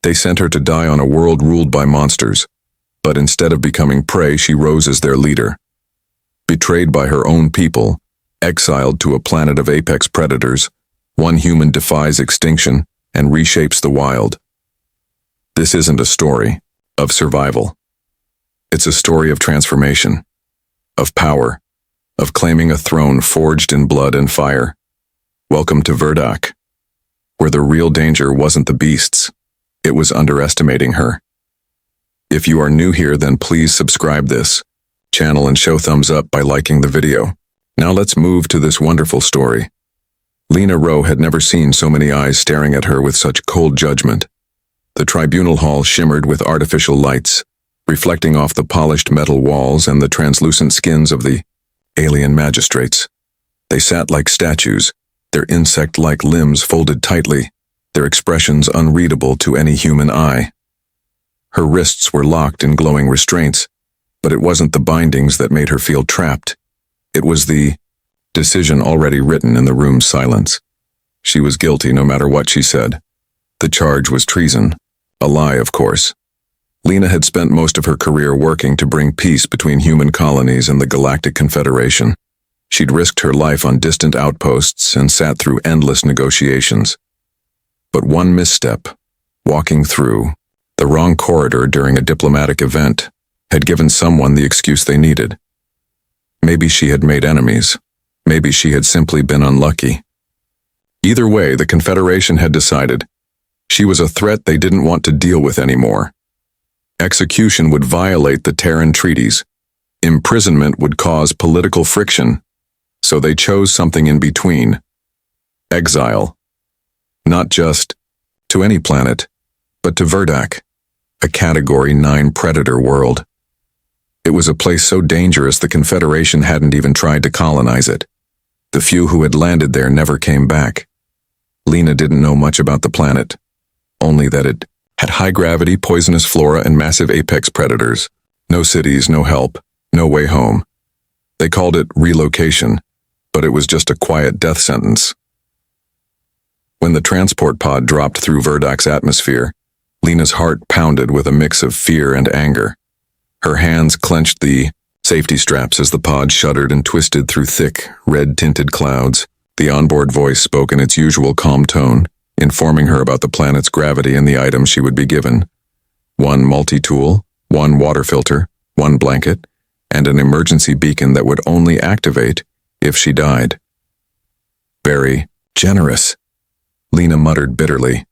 They sent her to die on a world ruled by monsters, but instead of becoming prey, she rose as their leader. Betrayed by her own people, exiled to a planet of apex predators, one human defies extinction and reshapes the wild. This isn't a story of survival. It's a story of transformation, of power, of claiming a throne forged in blood and fire. Welcome to Verdak, where the real danger wasn't the beasts, it was underestimating her. If you are new here, then please subscribe this channel and show thumbs up by liking the video. Now let's move to this wonderful story. Lena Rowe had never seen so many eyes staring at her with such cold judgment. The tribunal hall shimmered with artificial lights, reflecting off the polished metal walls and the translucent skins of the alien magistrates. They sat like statues, their insect-like limbs folded tightly, their expressions unreadable to any human eye. Her wrists were locked in glowing restraints, but it wasn't the bindings that made her feel trapped. It was the decision already written in the room's silence. She was guilty no matter what she said. The charge was treason. A lie, of course. Lena had spent most of her career working to bring peace between human colonies and the Galactic Confederation. She'd risked her life on distant outposts and sat through endless negotiations. But one misstep, walking through the wrong corridor during a diplomatic event, had given someone the excuse they needed. Maybe she had made enemies. Maybe she had simply been unlucky. Either way, the Confederation had decided she was a threat they didn't want to deal with anymore. Execution would violate the Terran treaties. Imprisonment would cause political friction. So they chose something in between. Exile. Not just to any planet, but to Verdak, a Category 9 predator world. It was a place so dangerous the Confederation hadn't even tried to colonize it. The few who had landed there never came back. Lena didn't know much about the planet, only that it had high gravity, poisonous flora, and massive apex predators. No cities, no help, no way home. They called it relocation, but it was just a quiet death sentence. When the transport pod dropped through Verdak's atmosphere, Lena's heart pounded with a mix of fear and anger. Her hands clenched the safety straps as the pod shuddered and twisted through thick, red-tinted clouds. The onboard voice spoke in its usual calm tone, informing her about the planet's gravity and the items she would be given. One multi-tool, one water filter, one blanket, and an emergency beacon that would only activate if she died. Very generous, Lena muttered bitterly.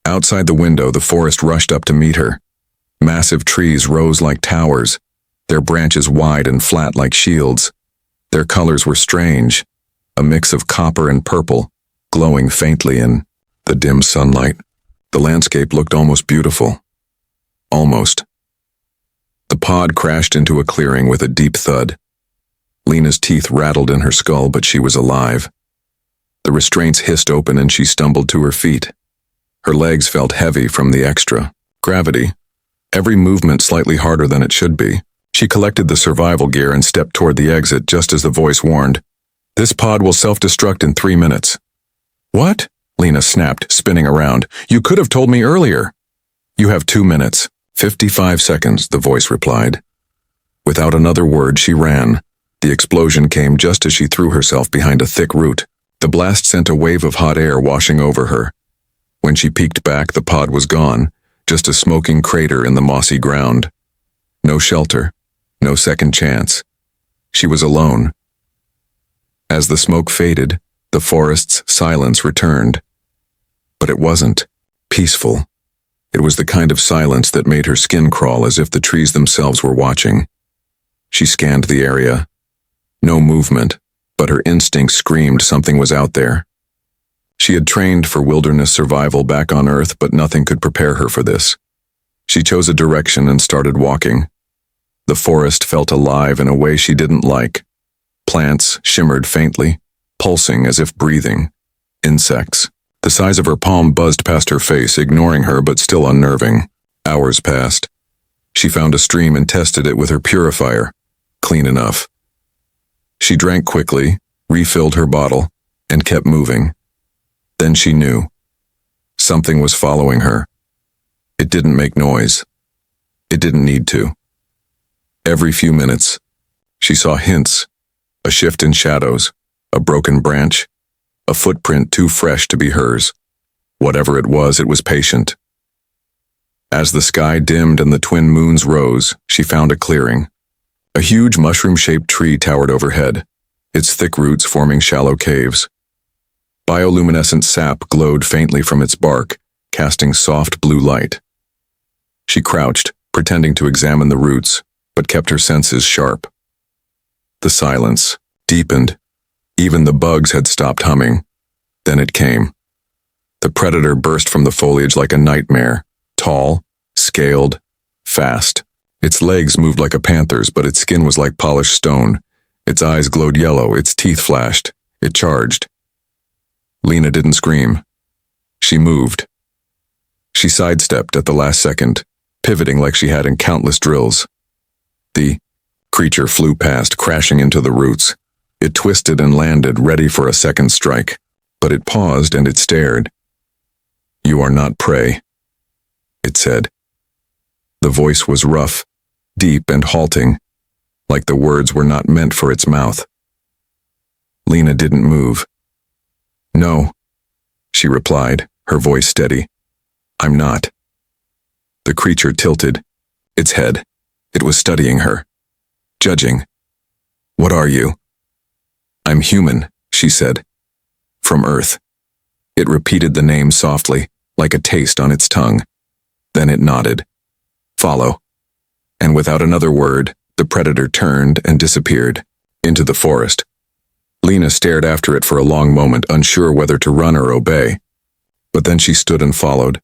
Outside the window, the forest rushed up to meet her. Massive trees rose like towers, their branches wide and flat like shields. Their colors were strange, a mix of copper and purple, glowing faintly in the dim sunlight. The landscape looked almost beautiful. Almost. The pod crashed into a clearing with a deep thud. Lena's teeth rattled in her skull, but she was alive. The restraints hissed open and she stumbled to her feet. Her legs felt heavy from the extra gravity, every movement slightly harder than it should be. She collected the survival gear and stepped toward the exit just as the voice warned, "This pod will self-destruct in 3 minutes." "What?" Lena snapped, spinning around. "You could have told me earlier." "You have 2 minutes, 55 seconds, the voice replied. Without another word, she ran. The explosion came just as she threw herself behind a thick root. The blast sent a wave of hot air washing over her. When she peeked back, the pod was gone, just a smoking crater in the mossy ground. No shelter, no second chance. She was alone. As the smoke faded, the forest's silence returned. But it wasn't peaceful. It was the kind of silence that made her skin crawl, as if the trees themselves were watching. She scanned the area. No movement, but her instinct screamed something was out there. She had trained for wilderness survival back on Earth, but nothing could prepare her for this. She chose a direction and started walking. The forest felt alive in a way she didn't like. Plants shimmered faintly, pulsing as if breathing. Insects, the size of her palm, buzzed past her face, ignoring her but still unnerving. Hours passed. She found a stream and tested it with her purifier. Clean enough. She drank quickly, refilled her bottle, and kept moving. Then she knew. Something was following her. It didn't make noise. It didn't need to. Every few minutes, she saw hints, a shift in shadows, a broken branch, a footprint too fresh to be hers. Whatever it was patient. As the sky dimmed and the twin moons rose, she found a clearing. A huge mushroom-shaped tree towered overhead, its thick roots forming shallow caves. Bioluminescent sap glowed faintly from its bark, casting soft blue light. She crouched, pretending to examine the roots, but kept her senses sharp. The silence deepened. Even the bugs had stopped humming. Then it came. The predator burst from the foliage like a nightmare, tall, scaled, fast. Its legs moved like a panther's, but its skin was like polished stone. Its eyes glowed yellow, its teeth flashed. It charged. Lena didn't scream. She moved. She sidestepped at the last second, pivoting like she had in countless drills. The creature flew past, crashing into the roots. It twisted and landed, ready for a second strike. But it paused and it stared. "You are not prey," it said. The voice was rough, deep and halting, like the words were not meant for its mouth. Lena didn't move. "No," she replied, her voice steady. "I'm not." The creature tilted, its head. It was studying her, judging. "What are you?" "I'm human," she said. "From Earth." It repeated the name softly, like a taste on its tongue. Then it nodded. "Follow." And without another word, the predator turned and disappeared into the forest. Lena stared after it for a long moment, unsure whether to run or obey. But then she stood and followed.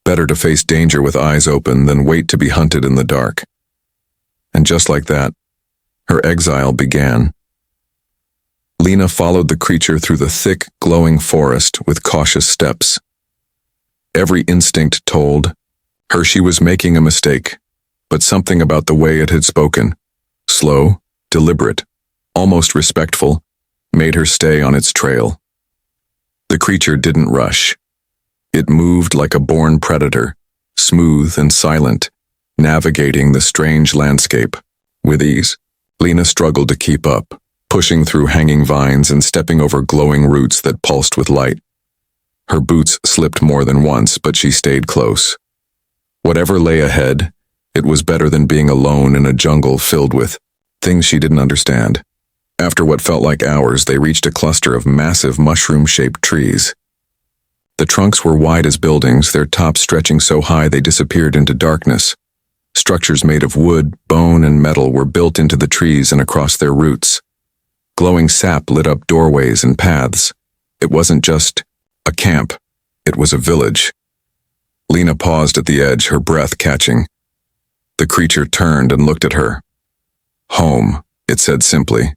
Better to face danger with eyes open than wait to be hunted in the dark. And just like that, her exile began. Lena followed the creature through the thick, glowing forest with cautious steps. Every instinct told her she was making a mistake, but something about the way it had spoken, slow, deliberate, almost respectful, made her stay on its trail. The creature didn't rush. It moved like a born predator, smooth and silent, navigating the strange landscape. With ease, Lena struggled to keep up, pushing through hanging vines and stepping over glowing roots that pulsed with light. Her boots slipped more than once, but she stayed close. Whatever lay ahead, it was better than being alone in a jungle filled with things she didn't understand. After what felt like hours, they reached a cluster of massive mushroom-shaped trees. The trunks were wide as buildings, their tops stretching so high they disappeared into darkness. Structures made of wood, bone, and metal were built into the trees and across their roots. Glowing sap lit up doorways and paths. It wasn't just a camp, it was a village. Lena paused at the edge, her breath catching. The creature turned and looked at her. "Home," it said simply.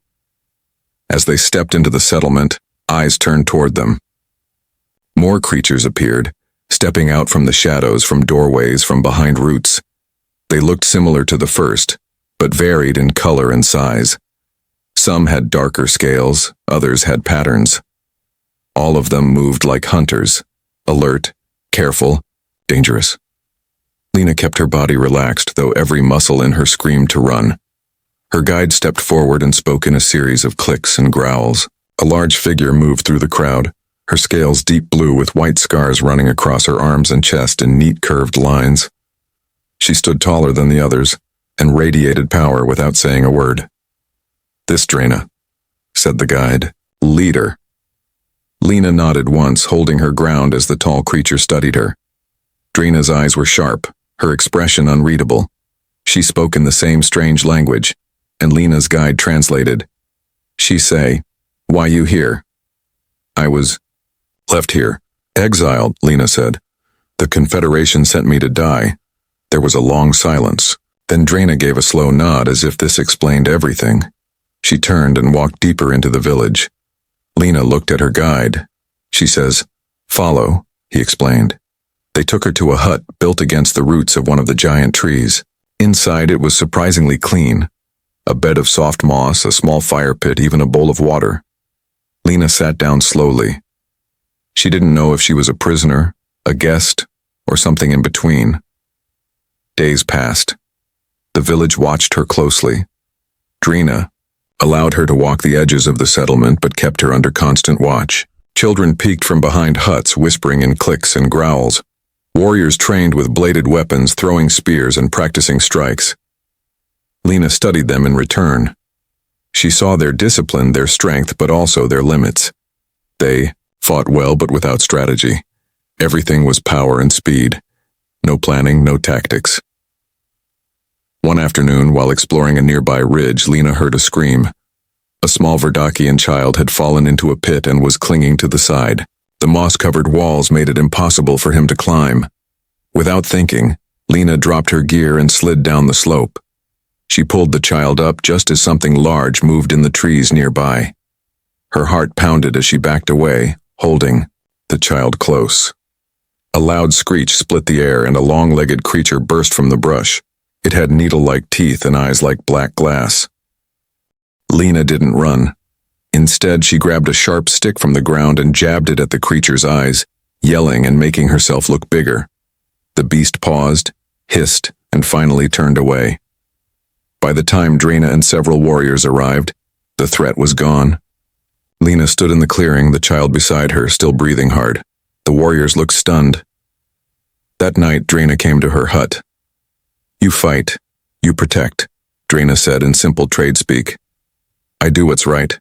As they stepped into the settlement, eyes turned toward them. More creatures appeared, stepping out from the shadows, from doorways, from behind roots. They looked similar to the first, but varied in color and size. Some had darker scales, others had patterns. All of them moved like hunters, alert, careful, dangerous. Lena kept her body relaxed, though every muscle in her screamed to run. Her guide stepped forward and spoke in a series of clicks and growls. A large figure moved through the crowd, her scales deep blue with white scars running across her arms and chest in neat curved lines. She stood taller than the others and radiated power without saying a word. "This Drena," said the guide. "Leader." Lena nodded once, holding her ground as the tall creature studied her. Drena's eyes were sharp, her expression unreadable. She spoke in the same strange language, and Lena's guide translated. "She say, why you here?" "I was left here. Exiled," Lena said. "The Confederation sent me to die." There was a long silence. Then Drena gave a slow nod as if this explained everything. She turned and walked deeper into the village. Lena looked at her guide. She says, "Follow," he explained. They took her to a hut built against the roots of one of the giant trees. Inside it was surprisingly clean. A bed of soft moss, a small fire pit, even a bowl of water. Lena sat down slowly. She didn't know if she was a prisoner, a guest, or something in between. Days passed. The village watched her closely. Drina allowed her to walk the edges of the settlement but kept her under constant watch. Children peeked from behind huts, whispering in clicks and growls. Warriors trained with bladed weapons, throwing spears and practicing strikes. Lena studied them in return. She saw their discipline, their strength, but also their limits. They fought well but without strategy. Everything was power and speed. No planning, no tactics. One afternoon, while exploring a nearby ridge, Lena heard a scream. A small Verdakian child had fallen into a pit and was clinging to the side. The moss-covered walls made it impossible for him to climb. Without thinking, Lena dropped her gear and slid down the slope. She pulled the child up just as something large moved in the trees nearby. Her heart pounded as she backed away, holding the child close. A loud screech split the air and a long-legged creature burst from the brush. It had needle-like teeth and eyes like black glass. Lena didn't run. Instead, she grabbed a sharp stick from the ground and jabbed it at the creature's eyes, yelling and making herself look bigger. The beast paused, hissed, and finally turned away. By the time Drina and several warriors arrived, the threat was gone. Lena stood in the clearing, the child beside her, still breathing hard. The warriors looked stunned. That night, Drina came to her hut. "You fight. You protect," Drina said in simple trade speak. "I do what's right,"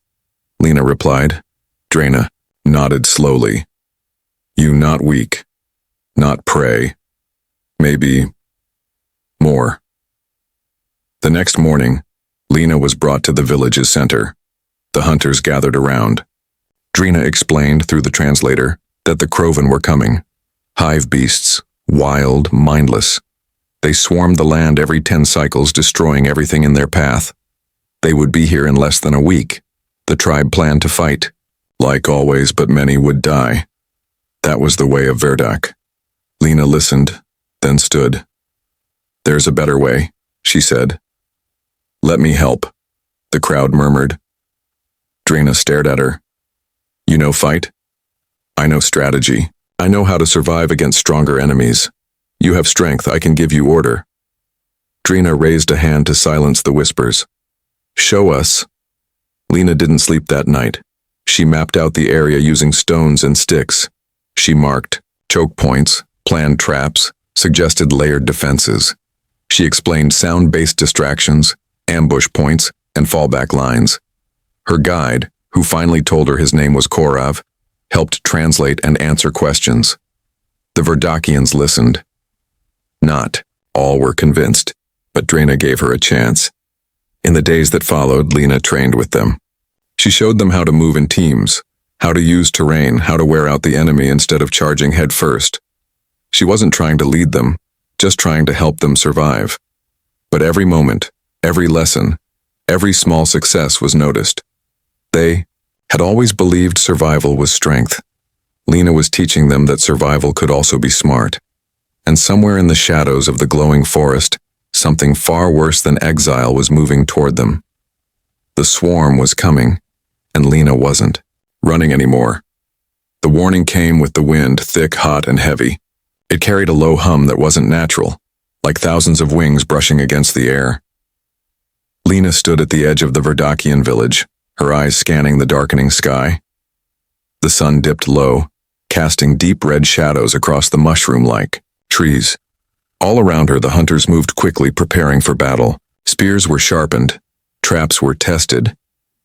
Lena replied. Drina nodded slowly. "You not weak. Not prey. Maybe more." The next morning, Lena was brought to the village's center. The hunters gathered around. Drina explained through the translator that the Krovan were coming. Hive beasts, wild, mindless. They swarmed the land every 10 cycles, destroying everything in their path. They would be here in less than a week. The tribe planned to fight. Like always, but many would die. That was the way of Verdak. Lena listened, then stood. "There's a better way," she said. "Let me help," the crowd murmured. Drina stared at her. "You know fight? I know strategy. I know how to survive against stronger enemies. You have strength, I can give you order." Drina raised a hand to silence the whispers. "Show us." Lena didn't sleep that night. She mapped out the area using stones and sticks. She marked choke points, planned traps, suggested layered defenses. She explained sound-based distractions, ambush points, and fallback lines. Her guide, who finally told her his name was Korav, helped translate and answer questions. The Verdakians listened. Not all were convinced, but Drina gave her a chance. In the days that followed, Lena trained with them. She showed them how to move in teams, how to use terrain, how to wear out the enemy instead of charging head first. She wasn't trying to lead them, just trying to help them survive. But every moment, every lesson, every small success was noticed. They had always believed survival was strength. Lena was teaching them that survival could also be smart. And somewhere in the shadows of the glowing forest, something far worse than exile was moving toward them. The swarm was coming, and Lena wasn't running anymore. The warning came with the wind, thick, hot, and heavy. It carried a low hum that wasn't natural, like thousands of wings brushing against the air. Lena stood at the edge of the Verdakian village, her eyes scanning the darkening sky. The sun dipped low, casting deep red shadows across the mushroom-like trees. All around her, the hunters moved quickly, preparing for battle. Spears were sharpened, traps were tested,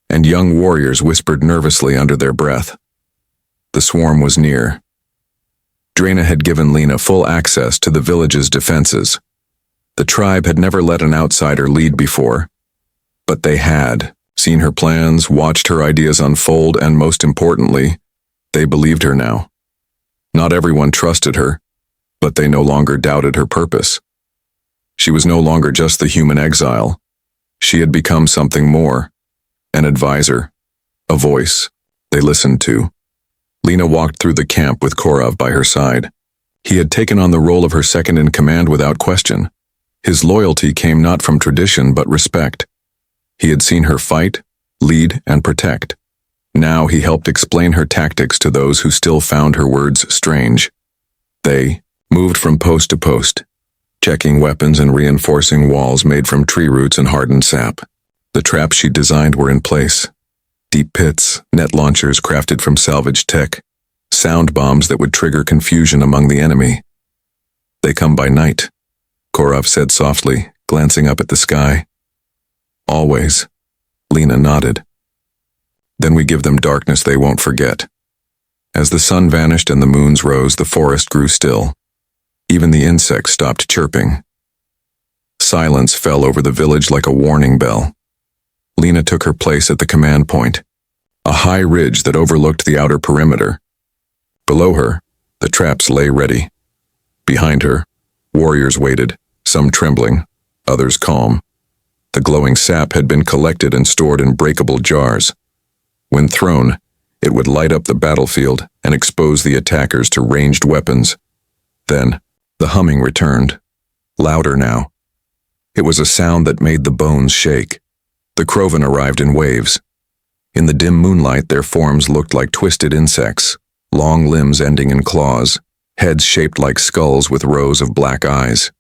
and young warriors whispered nervously under their breath. The swarm was near. Drina had given Lena full access to the village's defenses. The tribe had never let an outsider lead before, but they had seen her plans, watched her ideas unfold, and most importantly, they believed her now. Not everyone trusted her, but they no longer doubted her purpose. She was no longer just the human exile. She had become something more, an advisor, a voice they listened to. Lena walked through the camp with Korav by her side. He had taken on the role of her second-in-command without question. His loyalty came not from tradition but respect. He had seen her fight, lead, and protect. Now he helped explain her tactics to those who still found her words strange. They moved from post to post, checking weapons and reinforcing walls made from tree roots and hardened sap. The traps she designed were in place. Deep pits, net launchers crafted from salvaged tech, sound bombs that would trigger confusion among the enemy. They come by night, Korov said softly, glancing up at the sky. Always. Lena nodded. Then we give them darkness they won't forget. As the sun vanished and the moons rose, the forest grew still. Even the insects stopped chirping. Silence fell over the village like a warning bell. Lena took her place at the command point, a high ridge that overlooked the outer perimeter. Below her, the traps lay ready. Behind her, warriors waited, some trembling, others calm. The glowing sap had been collected and stored in breakable jars. When thrown, it would light up the battlefield and expose the attackers to ranged weapons. Then, the humming returned, louder now. It was a sound that made the bones shake. The Krovan arrived in waves. In the dim moonlight, their forms looked like twisted insects, long limbs ending in claws, heads shaped like skulls with rows of black eyes.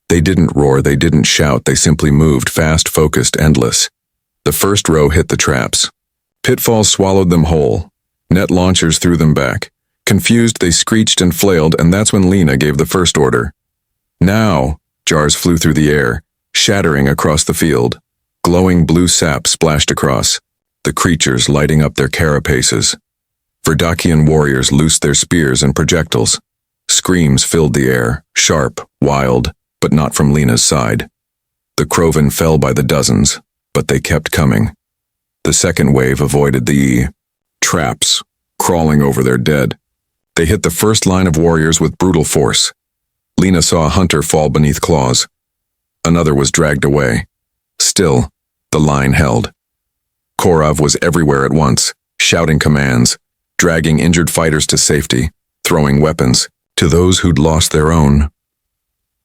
They didn't roar, they didn't shout, they simply moved, fast, focused, endless. The first row hit the traps. Pitfalls swallowed them whole. Net launchers threw them back. Confused, they screeched and flailed, and that's when Lena gave the first order. Now! Jars flew through the air, shattering across the field. Glowing blue sap splashed across, the creatures lighting up their carapaces. Verdakian warriors loosed their spears and projectiles. Screams filled the air, sharp, wild, but not from Lena's side. The Krovan fell by the dozens, but they kept coming. The second wave avoided the traps, crawling over their dead. They hit the first line of warriors with brutal force. Lena saw a hunter fall beneath claws. Another was dragged away. Still, the line held. Korov was everywhere at once, shouting commands, dragging injured fighters to safety, throwing weapons to those who'd lost their own.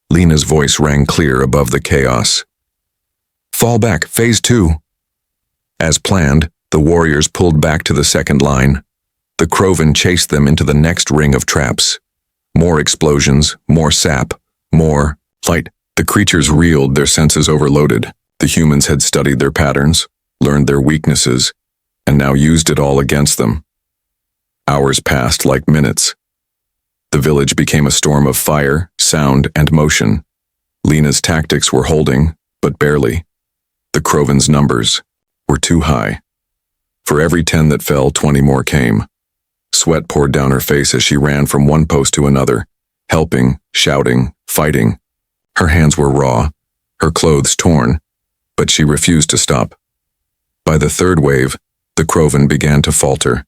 Lena's voice rang clear above the chaos. Fall back, phase 2. As planned, the warriors pulled back to the second line. The Krovan chased them into the next ring of traps. More explosions, more sap, more light. The creatures reeled, their senses overloaded. The humans had studied their patterns, learned their weaknesses, and now used it all against them. Hours passed like minutes. The village became a storm of fire, sound, and motion. Lena's tactics were holding, but barely. The Krovan's numbers were too high. For every 10 that fell, 20 more came. Sweat poured down her face as she ran from one post to another, helping, shouting, fighting. Her hands were raw, her clothes torn, but she refused to stop. By the third wave, the Krovan began to falter.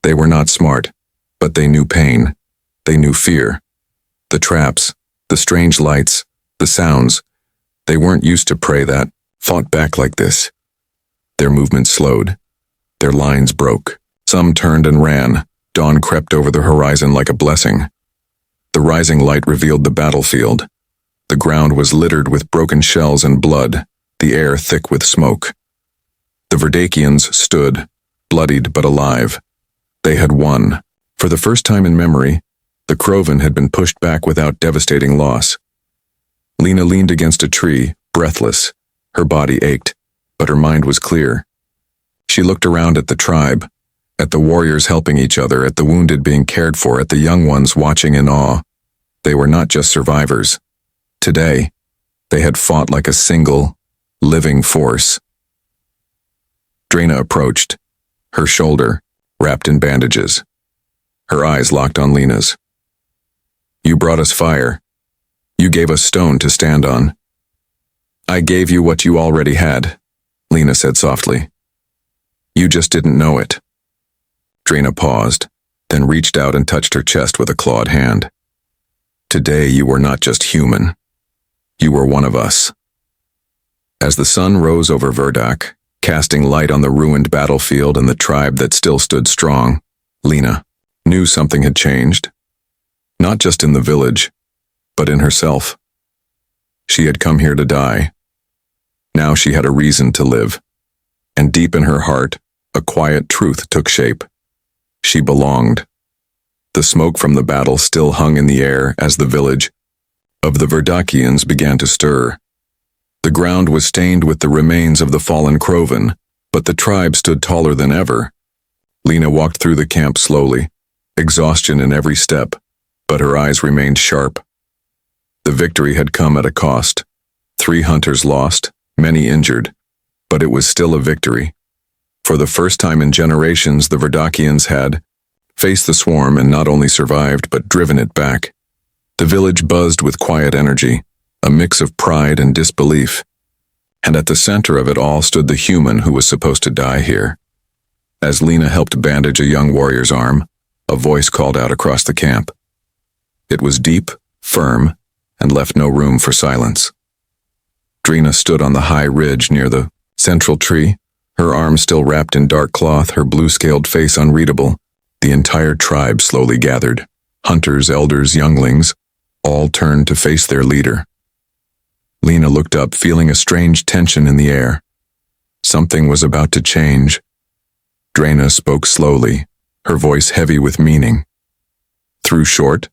They were not smart, but they knew pain. They knew fear. The traps, the strange lights, the sounds. They weren't used to prey that fought back like this. Their movements slowed. Their lines broke. Some turned and ran. Dawn crept over the horizon like a blessing. The rising light revealed the battlefield. The ground was littered with broken shells and blood, the air thick with smoke. The Verdakians stood, bloodied but alive. They had won. For the first time in memory, the Krovan had been pushed back without devastating loss. Lena leaned against a tree, breathless. Her body ached, but her mind was clear. She looked around at the tribe, at the warriors helping each other, at the wounded being cared for, at the young ones watching in awe. They were not just survivors. Today, they had fought like a single, living force. Drena approached, her shoulder wrapped in bandages. Her eyes locked on Lena's. You brought us fire. You gave us stone to stand on. I gave you what you already had, Lena said softly. You just didn't know it. Drena paused, then reached out and touched her chest with a clawed hand. Today you were not just human. You were one of us. As the sun rose over Verdak, casting light on the ruined battlefield and the tribe that still stood strong, Lena knew something had changed. Not just in the village, but in herself. She had come here to die. Now she had a reason to live. And deep in her heart, a quiet truth took shape. She belonged. The The smoke from the battle still hung in the air as the village of the Verdakians began to stir. The ground was stained with the remains of the fallen Crovan, but the tribe stood taller than ever. Lena walked through the camp slowly, exhaustion in every step, but her eyes remained sharp. The victory had come at a cost. 3 hunters lost, many injured, but it was still a victory. For the first time in generations, the Verdakians had faced the swarm and not only survived but driven it back. The village buzzed with quiet energy, a mix of pride and disbelief. And at the center of it all stood the human who was supposed to die here. As Lena helped bandage a young warrior's arm, a voice called out across the camp. It was deep, firm, and left no room for silence. Drina stood on the high ridge near the central tree, her arm still wrapped in dark cloth, her blue-scaled face unreadable. The entire tribe slowly gathered. Hunters, elders, younglings, all turned to face their leader. Lena looked up, feeling a strange tension in the air. Something was about to change. Drina spoke slowly, her voice heavy with meaning. Through short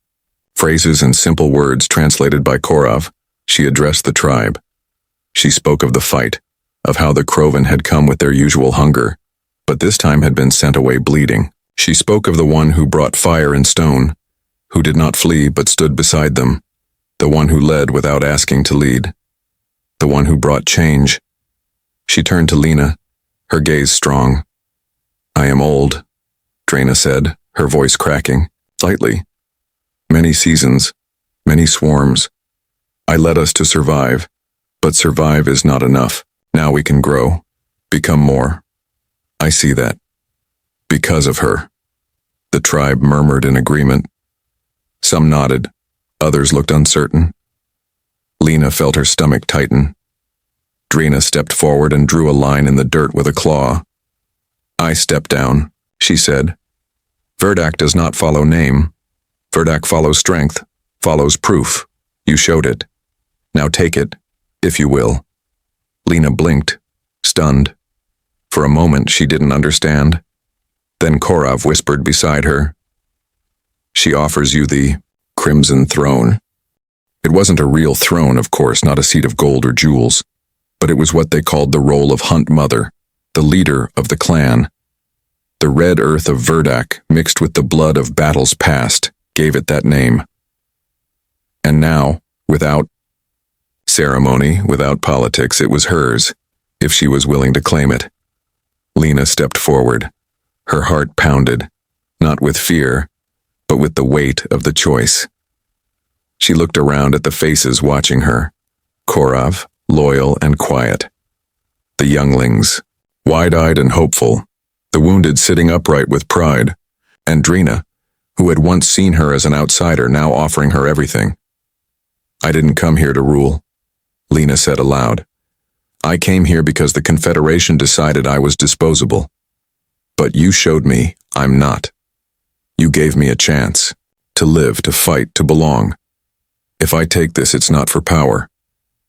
phrases and simple words translated by Korav, she addressed the tribe. She spoke of the fight, of how the Crovan had come with their usual hunger, but this time had been sent away bleeding. She spoke of the one who brought fire and stone, who did not flee but stood beside them, the one who led without asking to lead, the one who brought change. She turned to Lena, her gaze strong. I am old, Drina said, her voice cracking, slightly. Many seasons, many swarms. I led us to survive, but survive is not enough. Now we can grow, become more. I see that. Because of her. The tribe murmured in agreement. Some nodded, others looked uncertain. Lena felt her stomach tighten. Drina stepped forward and drew a line in the dirt with a claw. I stepped down, she said. Verdak does not follow name. Verdak follows strength, follows proof. You showed it. Now take it, if you will. Lena blinked, stunned. For a moment she didn't understand. Then Korav whispered beside her. She offers you the Crimson Throne. It wasn't a real throne, of course, not a seat of gold or jewels, but it was what they called the role of Hunt Mother, the leader of the clan. The red earth of Verdak, mixed with the blood of battles past, gave it that name. And now, without ceremony, without politics, it was hers, if she was willing to claim it. Lena stepped forward. Her heart pounded, not with fear, but with the weight of the choice. She looked around at the faces watching her. Korav, loyal and quiet. The younglings, wide-eyed and hopeful. The wounded sitting upright with pride. And Drina, who had once seen her as an outsider, now offering her everything. I didn't come here to rule, Lena said aloud. I came here because the Confederation decided I was disposable. But you showed me I'm not. You gave me a chance. To live, to fight, to belong. If I take this, it's not for power.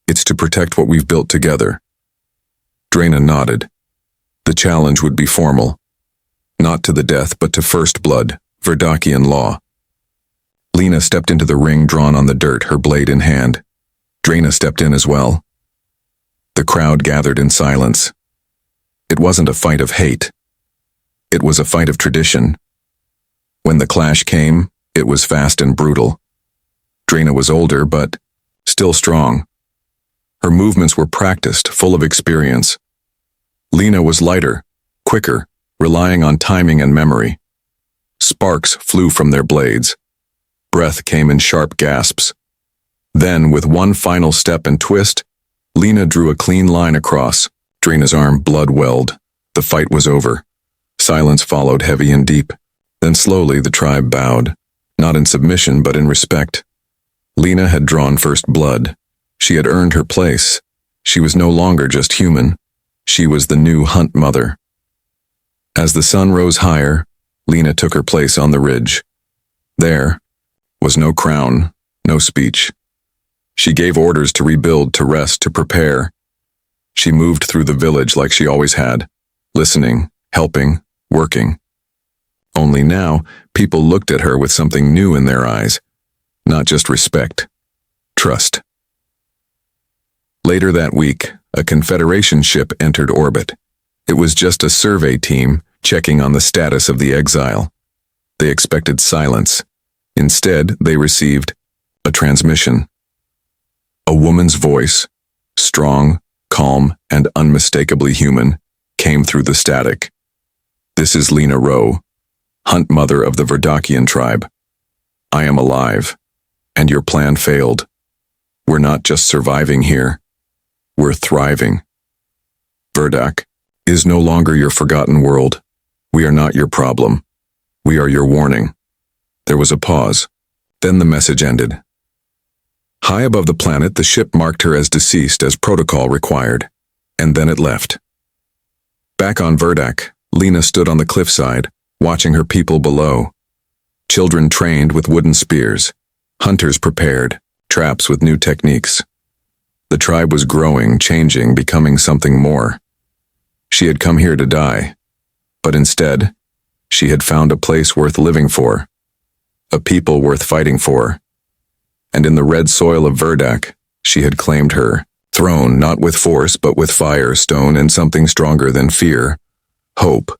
It's to protect what we've built together. Drina nodded. The challenge would be formal. Not to the death, but to first blood, Verdakian law. Lena stepped into the ring drawn on the dirt, her blade in hand. Drina stepped in as well. The crowd gathered in silence. It wasn't a fight of hate. It was a fight of tradition. When the clash came, it was fast and brutal. Drina was older, but still strong. Her movements were practiced, full of experience. Lena was lighter, quicker, relying on timing and memory. Sparks flew from their blades. Breath came in sharp gasps. Then, with one final step and twist, Lena drew a clean line across. Drina's arm blood-welled. The fight was over. Silence followed, heavy and deep. Then slowly the tribe bowed, not in submission but in respect. Lena had drawn first blood. She had earned her place. She was no longer just human. She was the new Hunt Mother. As the sun rose higher, Lena took her place on the ridge. There was no crown, no speech. She gave orders to rebuild, to rest, to prepare. She moved through the village like she always had, listening, helping, working. Only now, people looked at her with something new in their eyes. Not just respect. Trust. Later that week, a Confederation ship entered orbit. It was just a survey team checking on the status of the exile. They expected silence. Instead, they received a transmission. A woman's voice, strong, calm, and unmistakably human, came through the static. "This is Lena Rowe, Hunt Mother of the Verdakian tribe. I am alive, and your plan failed. We're not just surviving here, we're thriving. Verdak is no longer your forgotten world. We are not your problem. We are your warning." There was a pause. Then the message ended. High above the planet, the ship marked her as deceased as protocol required, and then it left. Back on Verdak, Lena stood on the cliffside, watching her people below. Children trained with wooden spears, hunters prepared, traps with new techniques. The tribe was growing, changing, becoming something more. She had come here to die, but instead, she had found a place worth living for, a people worth fighting for. And in the red soil of Verdak, she had claimed her throne, not with force but with fire, stone, and something stronger than fear, hope.